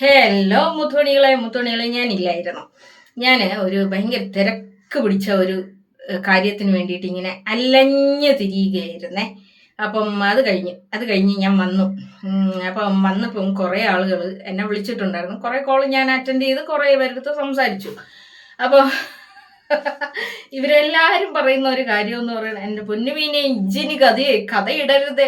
Hello മുത്തുമണികളെ ഞാനില്ലായിരുന്നു. ഞാൻ ഒരു ഭയങ്കര തിരക്ക് പിടിച്ച ഒരു കാര്യത്തിന് വേണ്ടിയിട്ട് ഇങ്ങനെ അലഞ്ഞു തിരിയുകയായിരുന്നേ. അപ്പം അത് കഴിഞ്ഞ് ഞാൻ വന്നു. അപ്പം വന്നപ്പം കുറേ ആളുകൾ എന്നെ വിളിച്ചിട്ടുണ്ടായിരുന്നു. കുറേ കോൾ ഞാൻ അറ്റൻഡ് ചെയ്ത് കുറേ പേരെടുത്ത് സംസാരിച്ചു. അപ്പോൾ ഇവരെല്ലാരും പറയുന്ന ഒരു കാര്യം എന്ന് പറയുന്നത്, എൻ്റെ പൊന്നുമീനെ ഇജ്ജിന് കഥയിടരുതേ,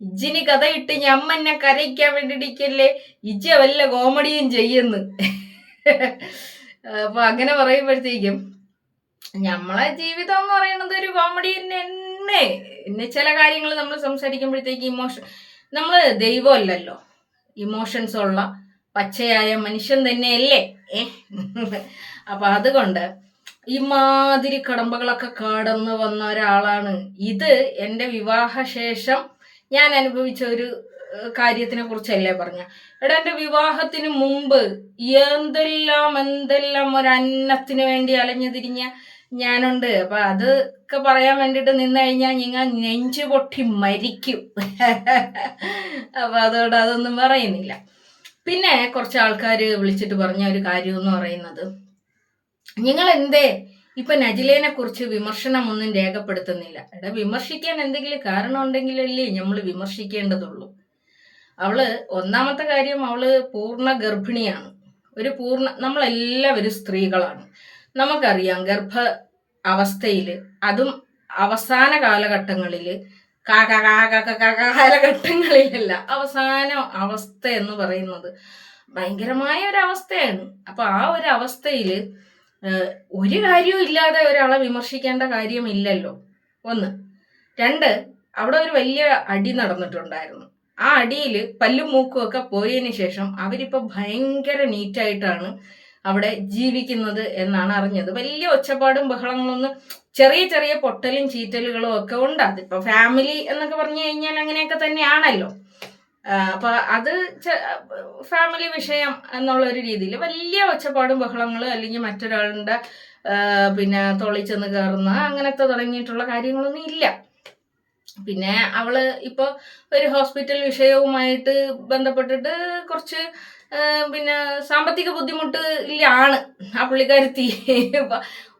ഇജ്ജിന് കഥയിട്ട് ഞമ്മന്നെ കരയിക്കാൻ വേണ്ടിയിരിക്കല്ലേ, ഇജ്ജ വല്ല കോമഡിയും ചെയ്യുന്നു. അപ്പൊ അങ്ങനെ പറയുമ്പോഴത്തേക്കും നമ്മളെ ജീവിതം എന്ന് പറയുന്നത് ഒരു കോമഡി തന്നെ. പിന്നെ ചില കാര്യങ്ങൾ നമ്മൾ സംസാരിക്കുമ്പോഴത്തേക്ക് നമ്മള് ദൈവമല്ലല്ലോ, ഇമോഷൻസ് ഉള്ള പച്ചയായ മനുഷ്യൻ തന്നെയല്ലേ. അപ്പൊ അതുകൊണ്ട് ഇമാതിരി കടമ്പകളൊക്കെ കടന്നു വന്ന ഒരാളാണ്. ഇത് എൻ്റെ വിവാഹശേഷം ഞാൻ അനുഭവിച്ച ഒരു കാര്യത്തിനെ കുറിച്ചല്ലേ പറഞ്ഞ. എടാ, എൻ്റെ വിവാഹത്തിന് മുമ്പ് എന്തെല്ലാം ഒരന്നത്തിന് വേണ്ടി അലഞ്ഞു തിരിഞ്ഞ ഞാനുണ്ട്. അപ്പൊ അതൊക്കെ പറയാൻ വേണ്ടിട്ട് നിന്ന് കഴിഞ്ഞാൽ നിങ്ങൾ നെഞ്ചു പൊട്ടി മരിക്കും. അപ്പൊ അതോടെ അതൊന്നും പറയുന്നില്ല. പിന്നെ കുറച്ച് ആൾക്കാർ വിളിച്ചിട്ട് പറഞ്ഞ ഒരു കാര്യം എന്ന് പറയുന്നത്, നിങ്ങൾ എന്തേ ഇപ്പൊ നജിലേനെ കുറിച്ച് വിമർശനമൊന്നും രേഖപ്പെടുത്തുന്നില്ല. എടാ, വിമർശിക്കാൻ എന്തെങ്കിലും കാരണം ഉണ്ടെങ്കിലല്ലേ നമ്മൾ വിമർശിക്കേണ്ടതുള്ളൂ. ഒന്നാമത്തെ കാര്യം, അവള് പൂർണ്ണ ഗർഭിണിയാണ്. നമ്മളെല്ലാവരും സ്ത്രീകളാണ്. നമുക്കറിയാം, അവസ്ഥയിൽ, അതും അവസാന കാലഘട്ടങ്ങളില്, കാലഘട്ടങ്ങളിലല്ല, അവസാന അവസ്ഥ എന്ന് പറയുന്നത് ഭയങ്കരമായ ഒരവസ്ഥയാണ്. അപ്പൊ ആ ഒരു അവസ്ഥയില് ഒരു കാര്യവും ഇല്ലാതെ ഒരാളെ വിമർശിക്കേണ്ട കാര്യമില്ലല്ലോ. ഒന്ന്. രണ്ട്, അവിടെ ഒരു വലിയ അടി നടന്നിട്ടുണ്ടായിരുന്നു. ആ അടിയിൽ പല്ലും മൂക്കും ഒക്കെ പോയതിനു ശേഷം അവരിപ്പോ ഭയങ്കര നീറ്റായിട്ടാണ് അവിടെ ജീവിക്കുന്നത് എന്നാണ് അറിഞ്ഞത്. വലിയ ഒച്ചപ്പാടും ബഹളങ്ങളൊന്നും, ചെറിയ ചെറിയ പൊട്ടലും ചീറ്റലുകളും ഒക്കെ ഉണ്ട്. അതിപ്പോ ഫാമിലി എന്നൊക്കെ പറഞ്ഞു കഴിഞ്ഞാൽ അങ്ങനെയൊക്കെ തന്നെയാണല്ലോ. അപ്പൊ അത് ഫാമിലി വിഷയം എന്നുള്ള ഒരു രീതിയിൽ വലിയ ഒച്ചപ്പാടും ബഹളങ്ങളും, അല്ലെങ്കിൽ മറ്റൊരാളുടെ പിന്നെ തൊളിച്ചെന്ന് കയറുന്ന അങ്ങനത്തെ തുടങ്ങിയിട്ടുള്ള കാര്യങ്ങളൊന്നും ഇല്ല. പിന്നെ അവള് ഇപ്പൊ ഒരു ഹോസ്പിറ്റൽ വിഷയവുമായിട്ട് ബന്ധപ്പെട്ടിട്ട് കുറച്ച് പിന്നെ സാമ്പത്തിക ബുദ്ധിമുട്ടിലാണ് ആ പുള്ളിക്കാരത്തി.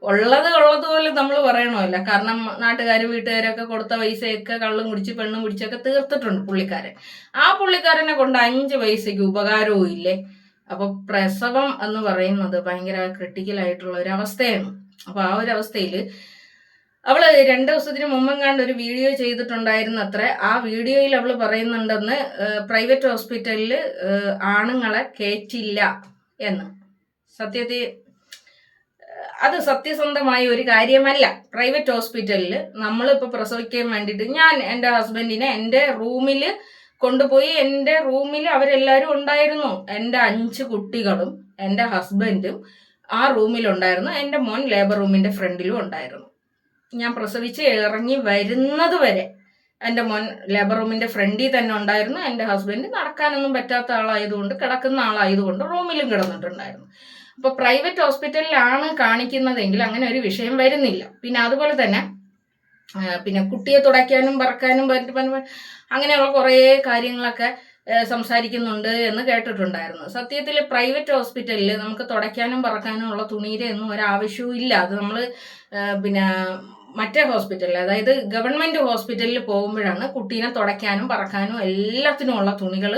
ഉള്ളതുപോലെ നമ്മൾ പറയണമല്ല. കാരണം നാട്ടുകാരും വീട്ടുകാരൊക്കെ കൊടുത്ത പൈസയൊക്കെ കള്ളും കുടിച്ച് പെണ്ണും കുടിച്ചൊക്കെ തീർത്തിട്ടുണ്ട് പുള്ളിക്കാരൻ. ആ പുള്ളിക്കാരനെ കൊണ്ട് 5 പൈസയ്ക്ക് ഉപകാരവും ഇല്ലേ. അപ്പൊ പ്രസവം എന്ന് പറയുന്നത് ഭയങ്കര ക്രിട്ടിക്കലായിട്ടുള്ള ഒരു അവസ്ഥയാണ്. അപ്പൊ ആ ഒരു അവസ്ഥയിൽ അവള് 2 ദിവസത്തിന് മുമ്പെങ്ങാണ്ട് ഒരു വീഡിയോ ചെയ്തിട്ടുണ്ടായിരുന്നു അത്രേ. ആ വീഡിയോയിൽ അവള് പറയുന്നുണ്ടെന്ന്, പ്രൈവറ്റ് ഹോസ്പിറ്റലിൽ ആണുങ്ങളെ കയറ്റില്ല എന്ന്. സത്യത്തിൽ അത് സത്യസന്ധമായ ഒരു കാര്യമല്ല. പ്രൈവറ്റ് ഹോസ്പിറ്റലിൽ നമ്മളിപ്പോൾ പ്രസവിക്കാൻ വേണ്ടിയിട്ട്, ഞാൻ എൻ്റെ ഹസ്ബൻഡിനെ എൻ്റെ റൂമിൽ കൊണ്ടുപോയി. എൻ്റെ റൂമിൽ അവരെല്ലാവരും ഉണ്ടായിരുന്നു. എൻ്റെ 5 കുട്ടികളും എൻ്റെ ഹസ്ബൻഡും ആ റൂമിലുണ്ടായിരുന്നു. എൻ്റെ മോൻ ലേബർ റൂമിൻ്റെ ഫ്രണ്ടിലും ഉണ്ടായിരുന്നു. ഞാൻ പ്രസവിച്ച് ഇറങ്ങി വരുന്നത് വരെ എൻ്റെ മോൻ ലേബർ റൂമിൻ്റെ ഫ്രണ്ടിൽ തന്നെ ഉണ്ടായിരുന്നു. എൻ്റെ ഹസ്ബൻഡ് നടക്കാനൊന്നും പറ്റാത്ത ആളായതുകൊണ്ട്, കിടക്കുന്ന ആളായതുകൊണ്ട് റൂമിലും കിടന്നിട്ടുണ്ടായിരുന്നു. അപ്പോൾ പ്രൈവറ്റ് ഹോസ്പിറ്റലിലാണ് കാണിക്കുന്നതെങ്കിൽ അങ്ങനെ ഒരു വിഷയം വരുന്നില്ല. പിന്നെ അതുപോലെ തന്നെ പിന്നെ കുട്ടിയെ തുടയ്ക്കാനും പറക്കാനും അങ്ങനെയുള്ള കുറേ കാര്യങ്ങളൊക്കെ സംസാരിക്കുന്നുണ്ട് എന്ന് കേട്ടിട്ടുണ്ടായിരുന്നു. സത്യത്തിൽ പ്രൈവറ്റ് ഹോസ്പിറ്റലിൽ നമുക്ക് തുടയ്ക്കാനും പറക്കാനും ഉള്ള തുണിയുടെ ഒന്നും ഒരാവശ്യവും ഇല്ല. അത് നമ്മൾ പിന്നെ മറ്റേ ഹോസ്പിറ്റലിൽ, അതായത് ഗവൺമെൻറ് ഹോസ്പിറ്റലിൽ പോകുമ്പോഴാണ് കുട്ടീനെ തുടയ്ക്കാനും പറക്കാനും എല്ലാത്തിനും ഉള്ള തുണികൾ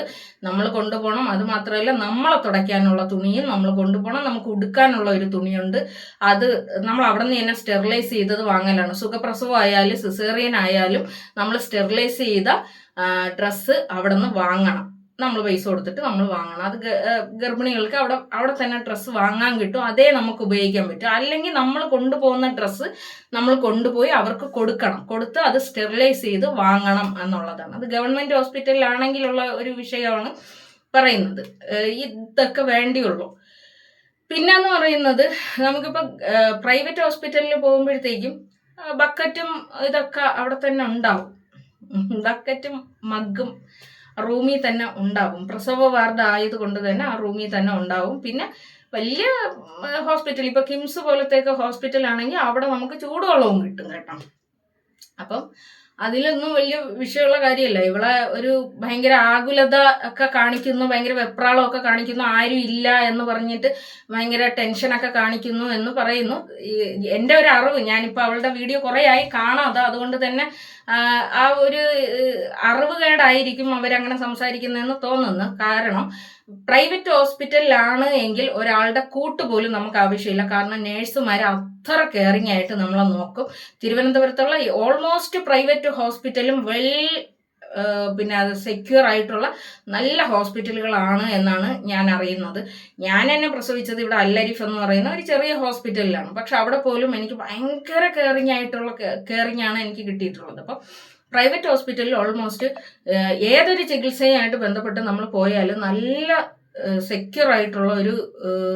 നമ്മൾ കൊണ്ടുപോകണം. അതുമാത്രമല്ല, നമ്മളെ തുടയ്ക്കാനുള്ള തുണിയും നമ്മൾ കൊണ്ടുപോകണം. നമുക്ക് ഉടുക്കാനുള്ള ഒരു തുണിയുണ്ട്, അത് നമ്മൾ അവിടെ നിന്ന് തന്നെ സ്റ്റെറിലൈസ് ചെയ്തത് വാങ്ങലാണ്. സുഖപ്രസവം ആയാലും സിസേറിയൻ ആയാലും നമ്മൾ സ്റ്റെറിലൈസ് ചെയ്ത ഡ്രസ്സ് അവിടെ നിന്ന് വാങ്ങണം. നമ്മൾ പൈസ കൊടുത്തിട്ട് നമ്മൾ വാങ്ങണം. അത് ഗർഭിണികൾക്ക് അവിടെ തന്നെ ഡ്രസ്സ് വാങ്ങാൻ കിട്ടും. അതേ നമുക്ക് ഉപയോഗിക്കാൻ പറ്റും. അല്ലെങ്കിൽ നമ്മൾ കൊണ്ടുപോകുന്ന ഡ്രസ്സ് നമ്മൾ കൊണ്ടുപോയി അവർക്ക് കൊടുത്ത് അത് സ്റ്റെറിലൈസ് ചെയ്ത് വാങ്ങണം എന്നുള്ളതാണ്. അത് ഗവൺമെൻറ് ഹോസ്പിറ്റലിലാണെങ്കിലുള്ള ഒരു വിഷയമാണ് പറയുന്നത്. ഇതൊക്കെ വേണ്ടിയുള്ളൂ. പിന്നെന്ന് പറയുന്നത്, നമുക്കിപ്പോൾ പ്രൈവറ്റ് ഹോസ്പിറ്റലിൽ പോകുമ്പോഴത്തേക്കും ബക്കറ്റും ഇതൊക്കെ അവിടെ തന്നെ ഉണ്ടാവും. ബക്കറ്റും മഗ്ഗും റൂമിൽ തന്നെ ഉണ്ടാവും. പ്രസവ വാർഡ് ആയതുകൊണ്ട് തന്നെ ആ റൂമിൽ തന്നെ ഉണ്ടാവും. പിന്നെ വലിയ ഹോസ്പിറ്റൽ, ഇപ്പൊ കിംസ് പോലത്തെയൊക്കെ ഹോസ്പിറ്റൽ ആണെങ്കിൽ അവിടെ നമുക്ക് ചൂടുവെള്ളവും കിട്ടും കേട്ടോ. അപ്പം അതിലൊന്നും വലിയ വിഷയമുള്ള കാര്യമല്ല. ഇവളെ ഒരു ഭയങ്കര ആകുലത ഒക്കെ കാണിക്കുന്നു, ഭയങ്കര വെപ്രാളമൊക്കെ കാണിക്കുന്നു, ആരും ഇല്ല എന്ന് പറഞ്ഞിട്ട് ഭയങ്കര ടെൻഷനൊക്കെ കാണിക്കുന്നു എന്ന് പറയുന്നു. എൻ്റെ ഒരു അറിവ്, ഞാനിപ്പോൾ അവളുടെ വീഡിയോ കുറേ ആയി കാണാതെ, അതുകൊണ്ട് തന്നെ ആ ഒരു അറിവുകേടായിരിക്കും അവരങ്ങനെ സംസാരിക്കുന്നതെന്ന് തോന്നുന്നു. കാരണം പ്രൈവറ്റ് ഹോസ്പിറ്റലിലാണ് എങ്കിൽ ഒരാളുടെ കൂട്ടുപോലും നമുക്ക് ആവശ്യമില്ല. കാരണം നേഴ്സുമാർ അത്ര കെയറിങ് ആയിട്ട് നമ്മളെ നോക്കും. തിരുവനന്തപുരത്തുള്ള ഓൾമോസ്റ്റ് പ്രൈവറ്റ് ഹോസ്പിറ്റലും പിന്നെ അത് സെക്യൂർ ആയിട്ടുള്ള നല്ല ഹോസ്പിറ്റലുകളാണ് എന്നാണ് ഞാൻ അറിയുന്നത്. ഞാൻ എന്നെ പ്രസവിച്ചത് ഇവിടെ അല്ലരിഫ് എന്ന് പറയുന്ന ഒരു ചെറിയ ഹോസ്പിറ്റലിലാണ്. പക്ഷെ അവിടെ പോലും എനിക്ക് ഭയങ്കര കെയറിങ് ആണ് എനിക്ക് കിട്ടിയിട്ടുള്ളത്. അപ്പം പ്രൈവറ്റ് ഹോസ്പിറ്റലിൽ ഓൾമോസ്റ്റ് ഏതൊരു ചികിത്സയുമായിട്ട് ബന്ധപ്പെട്ട് നമ്മൾ പോയാലും നല്ല സെക്യൂർ ആയിട്ടുള്ള ഒരു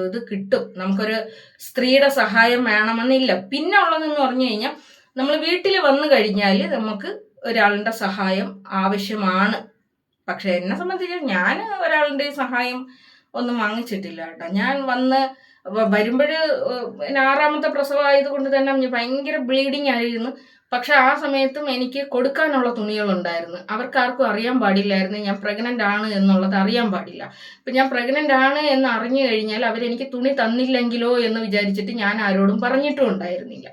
ഇത് കിട്ടും. നമുക്കൊരു സ്ത്രീയുടെ സഹായം വേണമെന്നില്ല. പിന്നെ ഉള്ളതെന്ന് പറഞ്ഞു കഴിഞ്ഞാൽ നമ്മൾ വീട്ടിൽ വന്നു കഴിഞ്ഞാൽ നമുക്ക് ഒരാളുടെ സഹായം ആവശ്യമാണ്. പക്ഷെ എന്നെ സംബന്ധിച്ച് ഞാൻ ഒരാളുടെ സഹായം ഒന്നും വാങ്ങിച്ചിട്ടില്ല കേട്ടോ. ഞാൻ വന്ന് വരുമ്പോഴ് 6ാമത്തെ പ്രസവമായതുകൊണ്ട് തന്നെ ഭയങ്കര ബ്ലീഡിങ് ആയിരുന്നു. പക്ഷെ ആ സമയത്തും എനിക്ക് കൊടുക്കാനുള്ള തുണികളുണ്ടായിരുന്നു. അവർക്കാർക്കും അറിയാൻ പാടില്ലായിരുന്നു ഞാൻ പ്രഗ്നൻ്റ് ആണ് എന്നുള്ളത്, അറിയാൻ പാടില്ല. അപ്പം ഞാൻ പ്രഗ്നൻ്റ് ആണ് എന്ന് അറിഞ്ഞു കഴിഞ്ഞാൽ അവരെനിക്ക് തുണി തന്നില്ലെങ്കിലോ എന്ന് വിചാരിച്ചിട്ട് ഞാൻ ആരോടും പറഞ്ഞിട്ടും ഉണ്ടായിരുന്നില്ല.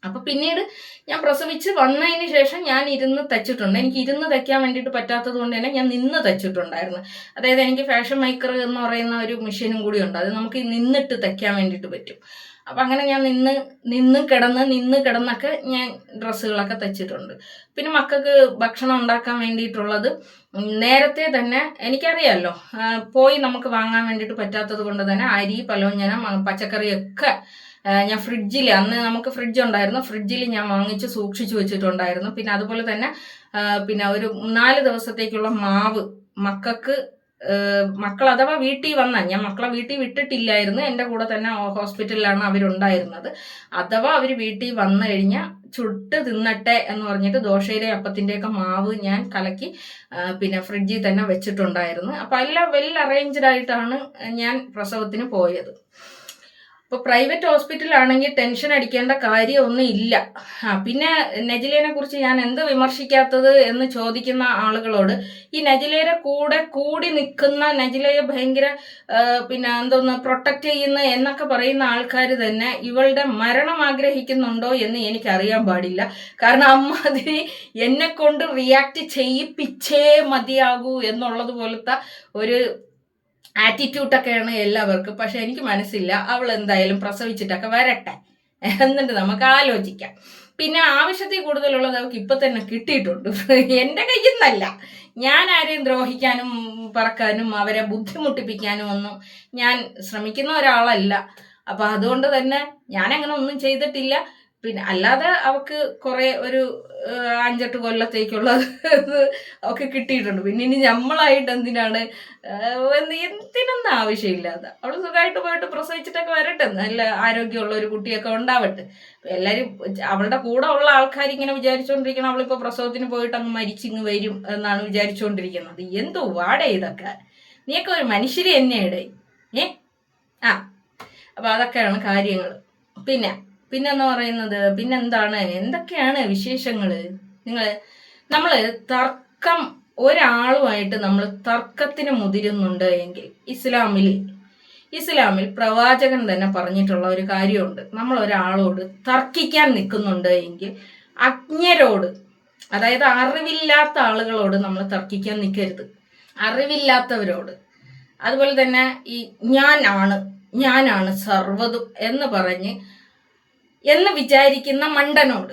അപ്പം പിന്നീട് ഞാൻ പ്രസവിച്ച് വന്നതിന് ശേഷം ഞാൻ ഇരുന്ന് തയ്ച്ചിട്ടുണ്ട്. എനിക്ക് ഇരുന്ന് തയ്ക്കാൻ വേണ്ടിയിട്ട് പറ്റാത്തത് കൊണ്ട് തന്നെ ഞാൻ നിന്ന് തയ്ച്ചിട്ടുണ്ടായിരുന്നു. അതായത് എനിക്ക് ഫാഷൻ മേക്കർ എന്ന് പറയുന്ന ഒരു മെഷീനും കൂടി ഉണ്ട്. അത് നമുക്ക് നിന്നിട്ട് തയ്ക്കാൻ വേണ്ടിയിട്ട് പറ്റും. അപ്പം അങ്ങനെ ഞാൻ നിന്ന് കിടന്നൊക്കെ ഞാൻ ഡ്രസ്സുകളൊക്കെ തയ്ച്ചിട്ടുണ്ട്. പിന്നെ മക്കൾക്ക് ഭക്ഷണം ഉണ്ടാക്കാൻ വേണ്ടിയിട്ടുള്ളത് നേരത്തെ തന്നെ എനിക്കറിയാമല്ലോ, പോയി നമുക്ക് വാങ്ങാൻ വേണ്ടിയിട്ട് പറ്റാത്തത് കൊണ്ട് തന്നെ അരി, പലവ്യഞ്ജനം, പച്ചക്കറിയൊക്കെ ഞാൻ ഫ്രിഡ്ജിൽ, അന്ന് നമുക്ക് ഫ്രിഡ്ജ് ഉണ്ടായിരുന്നു, ഫ്രിഡ്ജിൽ ഞാൻ വാങ്ങിച്ച് സൂക്ഷിച്ചു വെച്ചിട്ടുണ്ടായിരുന്നു. പിന്നെ അതുപോലെ തന്നെ പിന്നെ ഒരു 4 ദിവസത്തേക്കുള്ള മാവ് മക്കൾ അഥവാ വീട്ടിൽ വന്നാൽ, ഞാൻ മക്കളെ വീട്ടിൽ വിട്ടിട്ടില്ലായിരുന്നു, എൻ്റെ കൂടെ തന്നെ ഹോസ്പിറ്റലിലാണ് അവരുണ്ടായിരുന്നത്. അഥവാ അവർ വീട്ടിൽ വന്നു കഴിഞ്ഞാൽ ചുട്ട് തിന്നട്ടെ എന്ന് പറഞ്ഞിട്ട് ദോശയുടെ അപ്പത്തിൻ്റെയൊക്കെ മാവ് ഞാൻ കലക്കി പിന്നെ ഫ്രിഡ്ജിൽ തന്നെ വെച്ചിട്ടുണ്ടായിരുന്നു. അപ്പം എല്ലാം വെൽ അറേഞ്ച്ഡ് ആയിട്ടാണ് ഞാൻ പ്രസവത്തിന് പോയത്. ഇപ്പോൾ പ്രൈവറ്റ് ഹോസ്പിറ്റലാണെങ്കിൽ ടെൻഷൻ അടിക്കേണ്ട കാര്യമൊന്നും ഇല്ല. പിന്നെ നജിലേനെ കുറിച്ച് ഞാൻ എന്ത് വിമർശിക്കാത്തത് എന്ന് ചോദിക്കുന്ന ആളുകളോട്, ഈ നജിലയുടെ കൂടി നിൽക്കുന്ന, നജിലയെ ഭയങ്കര പിന്നെ പ്രൊട്ടക്റ്റ് ചെയ്യുന്ന എന്നൊക്കെ പറയുന്ന ആൾക്കാർ തന്നെ ഇവളുടെ മരണം ആഗ്രഹിക്കുന്നുണ്ടോ എന്ന് എനിക്കറിയാൻ പാടില്ല. കാരണം അമ്മാതിരി എന്നെ കൊണ്ട് റിയാക്ട് ചെയ്യിപ്പിച്ചേ മതിയാകൂ എന്നുള്ളത് പോലത്തെ ഒരു ആറ്റിറ്റ്യൂഡൊക്കെയാണ് എല്ലാവർക്കും. പക്ഷെ എനിക്ക് മനസ്സില്ല, അവൾ എന്തായാലും പ്രസവിച്ചിട്ടൊക്കെ വരട്ടെ, എന്നിട്ട് നമുക്ക് ആലോചിക്കാം. പിന്നെ ആവശ്യത്തിൽ കൂടുതലുള്ളത് അവൾക്ക് ഇപ്പം തന്നെ കിട്ടിയിട്ടുണ്ട്. എൻ്റെ കയ്യിൽ നിന്നല്ല. ഞാൻ ആരെയും ദ്രോഹിക്കാനും പറക്കാനും അവരെ ബുദ്ധിമുട്ടിപ്പിക്കാനും ഒന്നും ഞാൻ ശ്രമിക്കുന്ന ഒരാളല്ല. അപ്പം അതുകൊണ്ട് തന്നെ ഞാനങ്ങനെ ഒന്നും ചെയ്തിട്ടില്ല. പിന്നെ അല്ലാതെ അവൾക്ക് കുറേ ഒരു 5-8 കൊല്ലത്തേക്കുള്ളത് അവൾക്ക് കിട്ടിയിട്ടുണ്ട്. പിന്നെ ഇനി നമ്മളായിട്ട് എന്തിനൊന്നും ആവശ്യമില്ലാതെ അവൾ സുഖമായിട്ട് പോയിട്ട് പ്രസവിച്ചിട്ടൊക്കെ വരട്ടെ, നല്ല ആരോഗ്യമുള്ള ഒരു കുട്ടിയൊക്കെ ഉണ്ടാവട്ടെ. എല്ലാവരും അവളുടെ കൂടെ ഉള്ള ആൾക്കാർ ഇങ്ങനെ വിചാരിച്ചുകൊണ്ടിരിക്കണം അവളിപ്പോൾ പ്രസവത്തിന് പോയിട്ട് അങ്ങ് മരിച്ചിങ്ങ് വരും എന്നാണ് വിചാരിച്ചുകൊണ്ടിരിക്കുന്നത്. എന്തോ വാടേ ഇതൊക്കെ, നീയൊക്കെ ഒരു മനുഷ്യര് തന്നെയാടേ. അപ്പം അതൊക്കെയാണ് കാര്യങ്ങൾ. പിന്നെന്ന് പറയുന്നത് എന്തൊക്കെയാണ് വിശേഷങ്ങൾ? നമ്മൾ തർക്കം, ഒരാളുമായിട്ട് നമ്മൾ തർക്കത്തിന് മുതിരുന്നുണ്ട് എങ്കിൽ ഇസ്ലാമിൽ പ്രവാചകൻ തന്നെ പറഞ്ഞിട്ടുള്ള ഒരു കാര്യമുണ്ട്. നമ്മൾ ഒരാളോട് തർക്കിക്കാൻ നിൽക്കുന്നുണ്ട് എങ്കിൽ അജ്ഞരോട്, അതായത് അറിവില്ലാത്ത ആളുകളോട് നമ്മൾ തർക്കിക്കാൻ നിൽക്കരുത്. അറിവില്ലാത്തവരോട്, അതുപോലെ തന്നെ ഈ ഞാനാണ് സർവ്വതും എന്ന് വിചാരിക്കുന്ന മണ്ടനോട്,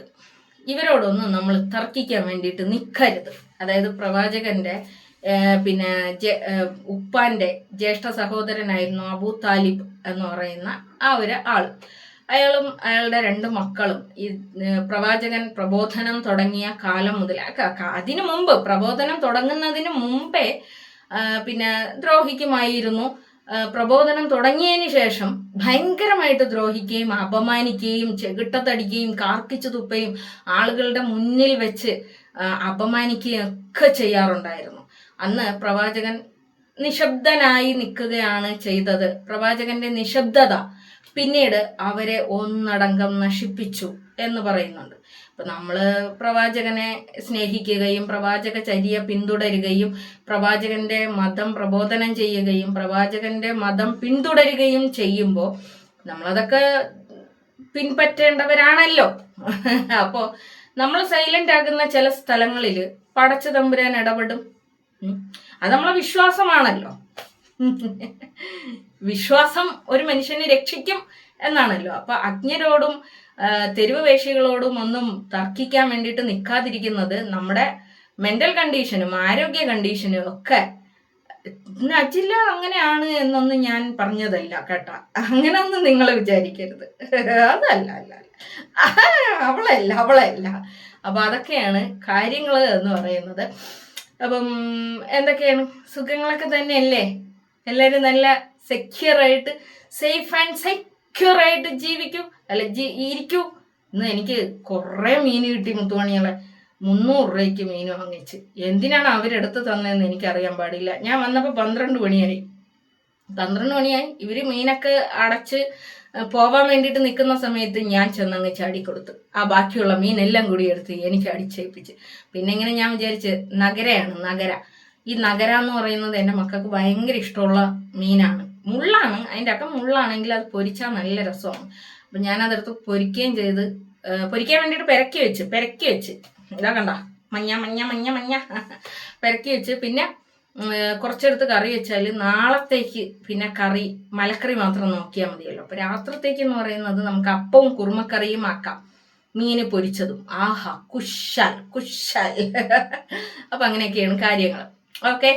ഇവരോടൊന്നും നമ്മൾ തർക്കിക്കാൻ വേണ്ടിയിട്ട് നിൽക്കരുത്. അതായത് പ്രവാചകന്റെ പിന്നെ ഉപ്പാന്റെ ജ്യേഷ്ഠ സഹോദരനായിരുന്നു അബൂ താലിബ് എന്ന് പറയുന്ന ആ ഒരു ആൾ. അയാളും അയാളുടെ 2 മക്കളും ഈ പ്രവാചകൻ പ്രബോധനം തുടങ്ങിയ കാലം മുതൽ, അതിനു മുമ്പ്, പ്രബോധനം തുടങ്ങുന്നതിന് മുമ്പേ പിന്നെ ദ്രോഹിക്കുമായിരുന്നു. പ്രബോധനം തുടങ്ങിയതിന് ശേഷം ഭയങ്കരമായിട്ട് ദ്രോഹിക്കുകയും അപമാനിക്കുകയും ചെകിട്ടത്തടിക്കുകയും കാർക്കിച്ചു തുപ്പയും ആളുകളുടെ മുന്നിൽ വെച്ച് അപമാനിക്കുകയും ഒക്കെ ചെയ്യാറുണ്ടായിരുന്നു. അന്ന് പ്രവാചകൻ നിശബ്ദനായി നിൽക്കുകയാണ് ചെയ്തത്. പ്രവാചകന്റെ നിശബ്ദത പിന്നീട് അവരെ ഒന്നടങ്കം നശിപ്പിച്ചു. എന്ന് പറയുന്നുണ്ട്. അപ്പം നമ്മൾ പ്രവാചകനെ സ്നേഹിക്കുകയും പ്രവാചക ചര്യ പിന്തുടരുകയും പ്രവാചകന്റെ മതം പ്രബോധനം ചെയ്യുകയും പ്രവാചകന്റെ മതം പിന്തുടരുകയും ചെയ്യുമ്പോൾ നമ്മളതൊക്കെ പിൻപറ്റേണ്ടവരാണല്ലോ. അപ്പോൾ നമ്മൾ സൈലന്റ് ആകുന്ന ചില സ്ഥലങ്ങളിൽ പടച്ച തമ്പുരാൻ ഇടപെടും. അത് നമ്മളെ വിശ്വാസമാണല്ലോ. വിശ്വാസം ഒരു മനുഷ്യനെ രക്ഷിക്കും എന്നാണല്ലോ. അപ്പൊ അജ്ഞരോടും തെരുവ് വേശികളോടും ഒന്നും തർക്കിക്കാൻ വേണ്ടിയിട്ട് നിൽക്കാതിരിക്കുന്നത് നമ്മുടെ മെന്റൽ കണ്ടീഷനും ആരോഗ്യ കണ്ടീഷനും ഒക്കെ. നജില അങ്ങനെയാണ് എന്നൊന്നും ഞാൻ പറഞ്ഞതല്ല കേട്ടാ, അങ്ങനൊന്നും നിങ്ങൾ വിചാരിക്കരുത്. അതല്ല അല്ല അവളല്ല. അപ്പൊ അതൊക്കെയാണ് കാര്യങ്ങൾ എന്ന് പറയുന്നത്. അപ്പം എന്തൊക്കെയാണ്, സുഖങ്ങളൊക്കെ തന്നെയല്ലേ? എല്ലാവരും നല്ല സെക്യൂറായിട്ട് സേഫ് ആൻഡ് സെക്യൂറായിട്ട് ജീവിക്കൂ, അല്ല ഇരിക്കൂ. ഇന്ന് എനിക്ക് കുറേ മീൻ കിട്ടി മുത്തുമണികളെ. 300 രൂപയ്ക്ക് മീൻ വാങ്ങിച്ച്. എന്തിനാണ് അവരെടുത്ത് തന്നതെന്ന് എനിക്കറിയാൻ പാടില്ല. ഞാൻ വന്നപ്പോൾ 12 മണിയായി. ഇവർ മീനൊക്കെ അടച്ച് പോവാൻ വേണ്ടിയിട്ട് നിൽക്കുന്ന സമയത്ത് ഞാൻ ചെന്നങ്ങ് ചാടിക്കൊടുത്തു. ആ ബാക്കിയുള്ള മീനെല്ലാം കൂടി എടുത്ത് എനിക്ക് അടിച്ചേൽപ്പിച്ച്. പിന്നെ ഇങ്ങനെ ഞാൻ വിചാരിച്ച് നഗര. ഈ നഗര എന്ന് പറയുന്നത് എൻ്റെ മക്കൾക്ക് ഭയങ്കര ഇഷ്ടമുള്ള മീനാണ്. മുള്ളാണ്, അതിൻ്റെ ഒക്കെ മുള്ളാണെങ്കിൽ അത് പൊരിച്ചാൽ നല്ല രസമാണ്. അപ്പം ഞാനതെടുത്ത് പൊരിക്കുകയും ചെയ്ത്, പൊരിക്കാൻ വേണ്ടിയിട്ട് പെരക്കി വെച്ച് ഇതാ കണ്ട മഞ്ഞ പെരക്കി വെച്ച്. പിന്നെ കുറച്ചെടുത്ത് കറി വെച്ചാൽ നാളത്തേക്ക് പിന്നെ മലക്കറി മാത്രം നോക്കിയാൽ മതിയല്ലോ. അപ്പം രാത്രിത്തേക്ക് എന്ന് പറയുന്നത് നമുക്ക് അപ്പവും കുറുമക്കറിയും ആക്കാം, മീന് പൊരിച്ചതും. ആഹാ കുശാൽ. അപ്പം അങ്ങനെയൊക്കെയാണ് കാര്യങ്ങൾ. ഓക്കെ.